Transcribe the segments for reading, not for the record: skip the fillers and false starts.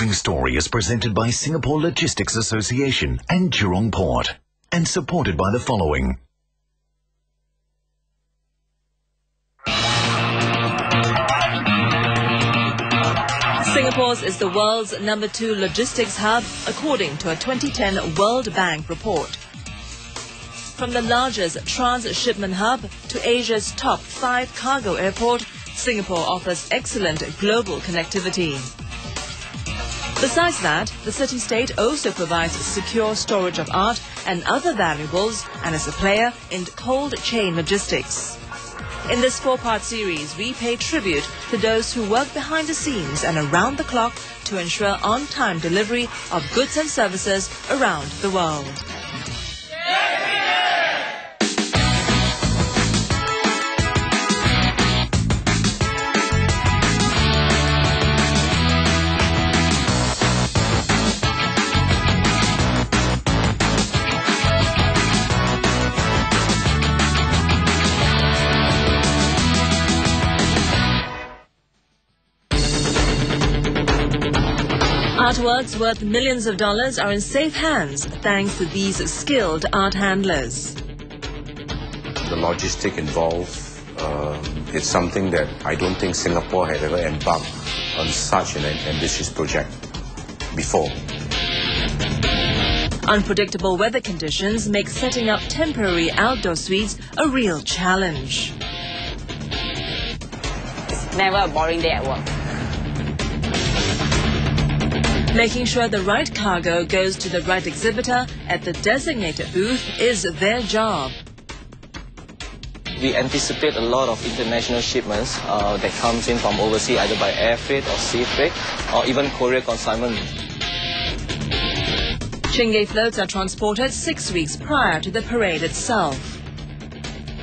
Moving Story is presented by Singapore Logistics Association and Jurong Port, and supported by the following. Singapore is the world's #2 logistics hub, according to a 2010 World Bank report. From the largest transshipment hub to Asia's top 5 cargo airport, Singapore offers excellent global connectivity. Besides that, the city-state also provides secure storage of art and other valuables and is a player in cold chain logistics. In this 4-part series, we pay tribute to those who work behind the scenes and around the clock to ensure on-time delivery of goods and services around the world. Artworks worth millions of dollars are in safe hands thanks to these skilled art handlers. The logistic involved, it's something that I don't think Singapore had ever embarked on such an ambitious project before. Unpredictable weather conditions make setting up temporary outdoor suites a real challenge. It's never a boring day at work. Making sure the right cargo goes to the right exhibitor at the designated booth is their job. We anticipate a lot of international shipments that comes in from overseas, either by air freight or sea freight, or even courier consignment. Chingay floats are transported 6 weeks prior to the parade itself.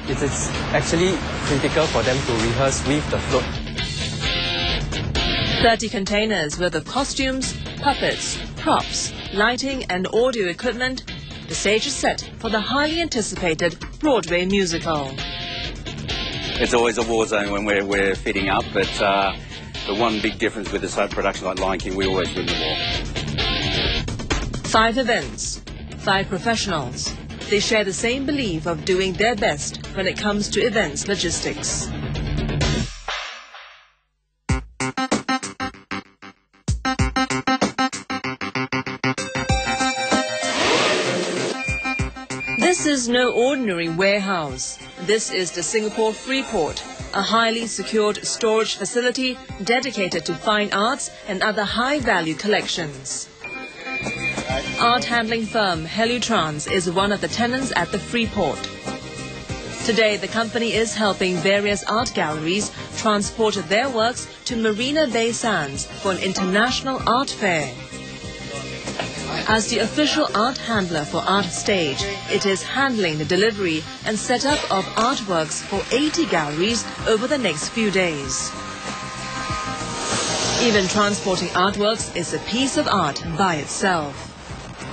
It is actually critical for them to rehearse with the float. 30 containers worth of costumes, puppets, props, lighting and audio equipment. The stage is set for the highly anticipated Broadway musical. It's always a war zone when we're fitting up, but the one big difference with a production like Lion King, we always win the war. 5 events, 5 professionals. They share the same belief of doing their best when it comes to events logistics. This is no ordinary warehouse. This is the Singapore Freeport, a highly secured storage facility dedicated to fine arts and other high-value collections. Art handling firm Helutrans is one of the tenants at the Freeport. Today, the company is helping various art galleries transport their works to Marina Bay Sands for an international art fair. As the official art handler for Art Stage, it is handling the delivery and setup of artworks for 80 galleries over the next few days. Even transporting artworks is a piece of art by itself.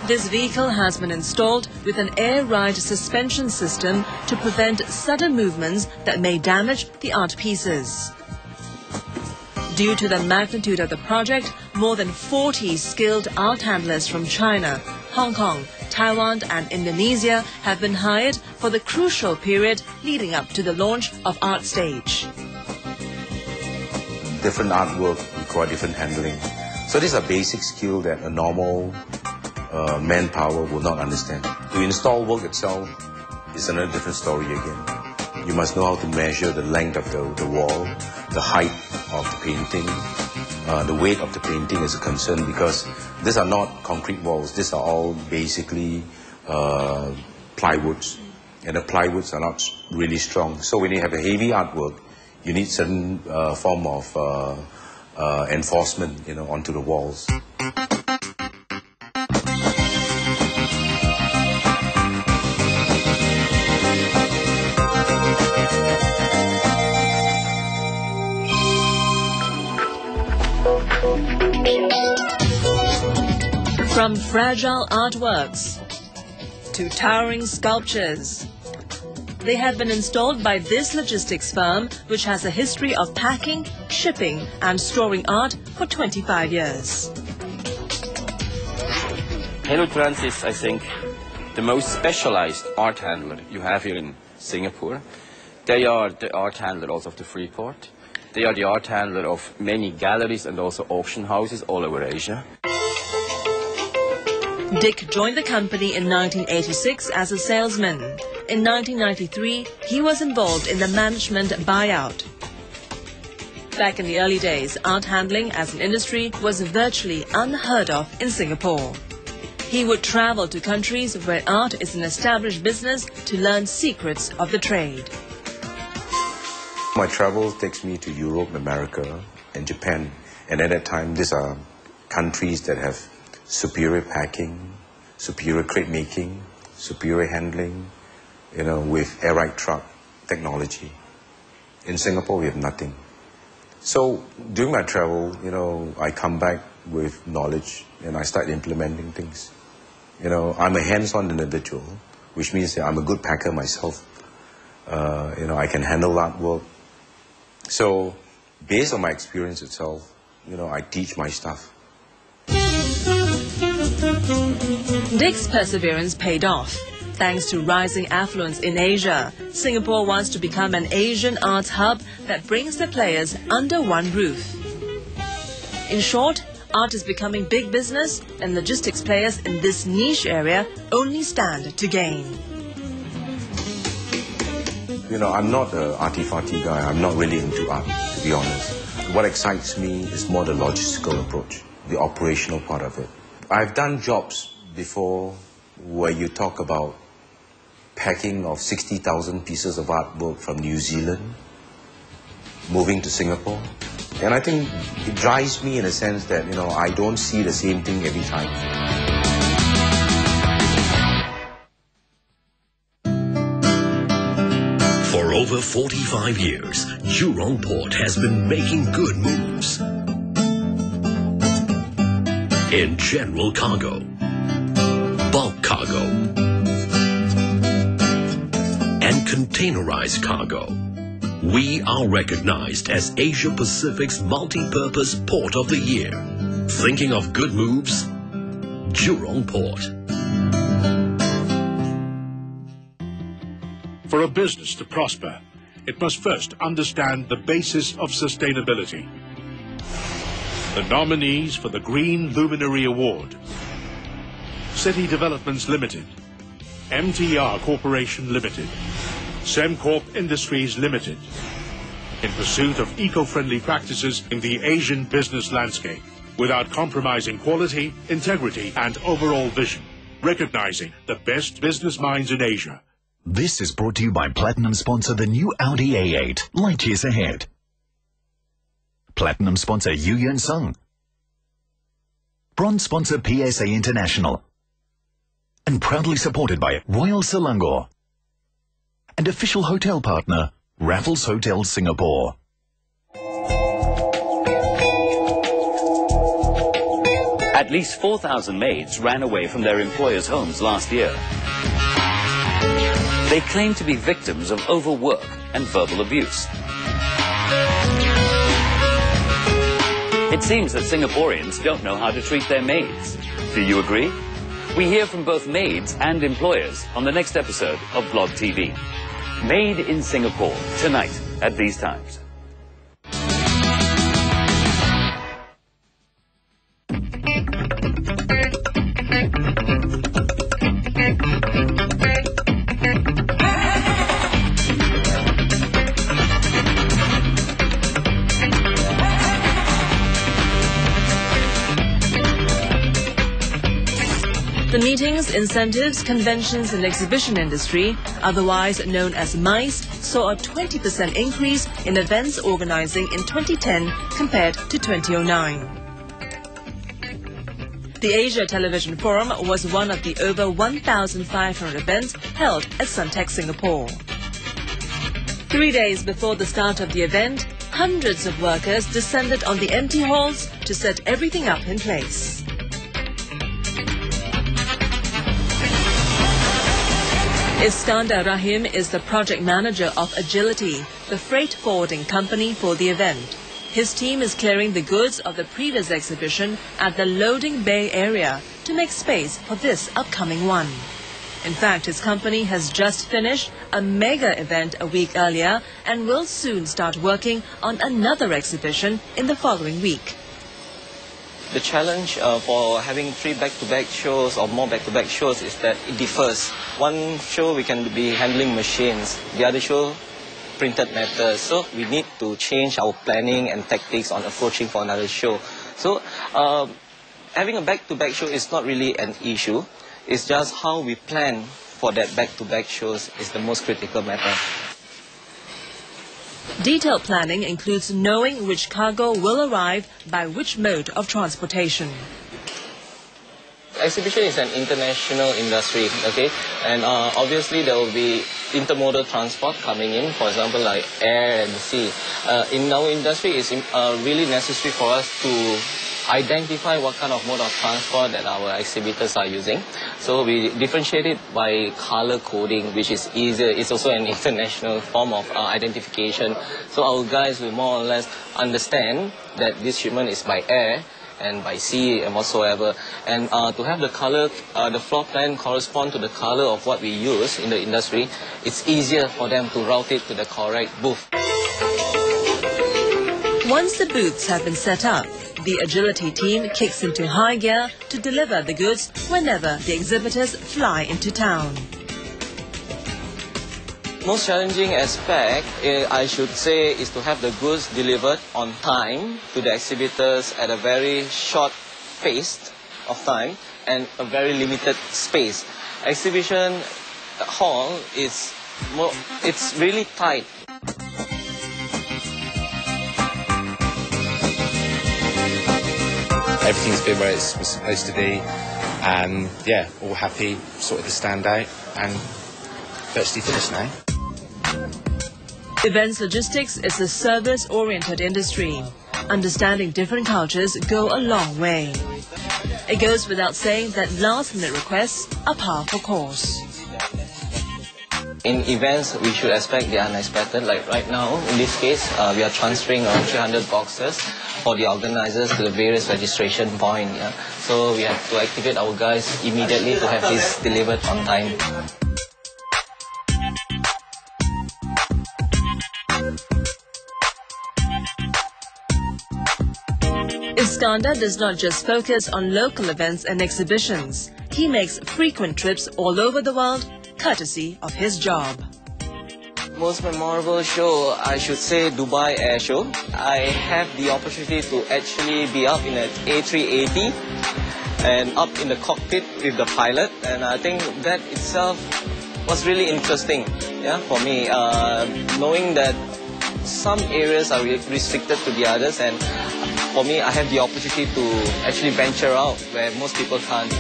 This vehicle has been installed with an air ride suspension system to prevent sudden movements that may damage the art pieces. Due to the magnitude of the project, more than 40 skilled art handlers from China, Hong Kong, Taiwan and Indonesia have been hired for the crucial period leading up to the launch of Art Stage. Different artwork require different handling. So these are basic skill that a normal manpower will not understand. To install work itself is another different story again. You must know how to measure the length of the wall, the height of the painting, the weight of the painting is a concern because these are not concrete walls. These are all basically plywoods, and the plywoods are not really strong. So when you have a heavy artwork, you need certain form of enforcement, onto the walls. From fragile artworks to towering sculptures, they have been installed by this logistics firm, which has a history of packing, shipping and storing art for 25 years. Hello Trans is, I think, the most specialized art handler you have here in Singapore. They are the art handler also of the Freeport. They are the art handler of many galleries and also auction houses all over Asia. Dick joined the company in 1986 as a salesman. In 1993, he was involved in the management buyout. Back in the early days, art handling as an industry was virtually unheard of in Singapore. He would travel to countries where art is an established business to learn secrets of the trade. My travel takes me to Europe, America, and Japan. And at that time, these are countries that have superior packing, superior crate making, superior handling, with air ride truck technology. In Singapore, we have nothing. So during my travel, I come back with knowledge and I start implementing things. I'm a hands-on individual, which means that I'm a good packer myself. I can handle artwork. So based on my experience itself, I teach my stuff. Dick's perseverance paid off. Thanks to rising affluence in Asia, Singapore wants to become an Asian arts hub that brings the players under one roof. In short, art is becoming big business, and logistics players in this niche area only stand to gain. I'm not an arty-farty guy. I'm not really into art, to be honest. What excites me is more the logistical approach, the operational part of it. I've done jobs before where you talk about packing of 60,000 pieces of artwork from New Zealand, moving to Singapore. And I think it drives me in a sense that, I don't see the same thing every time. For over 45 years, Jurong Port has been making good moves in general cargo, bulk cargo, and containerized cargo. We are recognized as Asia Pacific's multi-purpose port of the year. Thinking of good moves? Jurong Port. For a business to prosper, it must first understand the basis of sustainability. The nominees for the Green Luminary Award: City Developments Limited, MTR Corporation Limited, Semcorp Industries Limited, in pursuit of eco-friendly practices in the Asian business landscape, without compromising quality, integrity, and overall vision, recognizing the best business minds in Asia. This is brought to you by Platinum sponsor the new Audi A8, light years ahead. Platinum sponsor Yu Yuen Sung. Bronze sponsor PSA International. And proudly supported by Royal Selangor. And official hotel partner, Raffles Hotel Singapore. At least 4,000 maids ran away from their employers' homes last year. They claim to be victims of overwork and verbal abuse. It seems that Singaporeans don't know how to treat their maids. Do you agree? We hear from both maids and employers on the next episode of Vlog TV. Made in Singapore, tonight at these times. The meetings, incentives, conventions and exhibition industry, otherwise known as MICE, saw a 20% increase in events organizing in 2010 compared to 2009. The Asia Television Forum was one of the over 1,500 events held at Suntec Singapore. 3 days before the start of the event, hundreds of workers descended on the empty halls to set everything up in place. Iskandar Rahim is the project manager of Agility, the freight forwarding company for the event. His team is clearing the goods of the previous exhibition at the loading bay area to make space for this upcoming one. In fact, his company has just finished a mega event a week earlier and will soon start working on another exhibition in the following week. The challenge for having 3 back-to-back shows or more back-to-back shows is that it differs. One show we can be handling machines, the other show printed matter. So we need to change our planning and tactics on approaching for another show. So having a back-to-back show is not really an issue. It's just how we plan for that back-to-back shows is the most critical matter. Detailed planning includes knowing which cargo will arrive by which mode of transportation. Exhibition is an international industry, okay? And obviously there will be intermodal transport coming in, for example, like air and sea. In our industry, it's really necessary for us to identify what kind of mode of transport that our exhibitors are using. So we differentiate it by color coding, which is easier. It's also an international form of identification. So our guys will more or less understand that this shipment is by air and by sea and whatsoever. And to have the color, the floor plan correspond to the color of what we use in the industry, it's easier for them to route it to the correct booth. Once the booths have been set up, the agility team kicks into high gear to deliver the goods whenever the exhibitors fly into town. Most challenging aspect, I should say, is to have the goods delivered on time to the exhibitors at a very short pace of time and a very limited space. Exhibition hall is it's really tight. Everything's been where it's supposed to be, and yeah, all happy, sorted the stand out, and virtually finished now. Events logistics is a service-oriented industry. Understanding different cultures go a long way. It goes without saying that last-minute requests are par for course. In events, we should expect the unexpected. Like right now, in this case, we are transferring around 300 boxes for the organizers to the various registration points. Yeah? So we have to activate our guys immediately to have this delivered on time. Iskandar does not just focus on local events and exhibitions. He makes frequent trips all over the world, courtesy of his job. Most memorable show, I should say Dubai Air Show. I have the opportunity to actually be up in an A380 and up in the cockpit with the pilot, and I think that itself was really interesting, yeah, for me, knowing that some areas are restricted to the others, and for me, I have the opportunity to actually venture out where most people can't.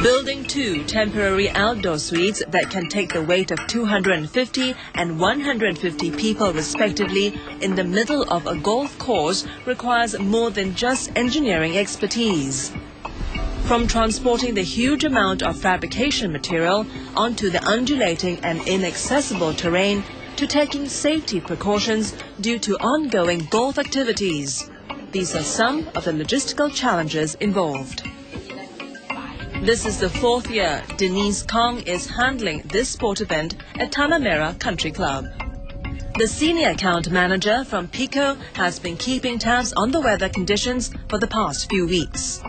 Building 2 temporary outdoor suites that can take the weight of 250 and 150 people respectively in the middle of a golf course requires more than just engineering expertise. From transporting the huge amount of fabrication material onto the undulating and inaccessible terrain to taking safety precautions due to ongoing golf activities. These are some of the logistical challenges involved. This is the 4th year Denise Kong is handling this sport event at Tanah Merah Country Club. The senior account manager from Pico has been keeping tabs on the weather conditions for the past few weeks.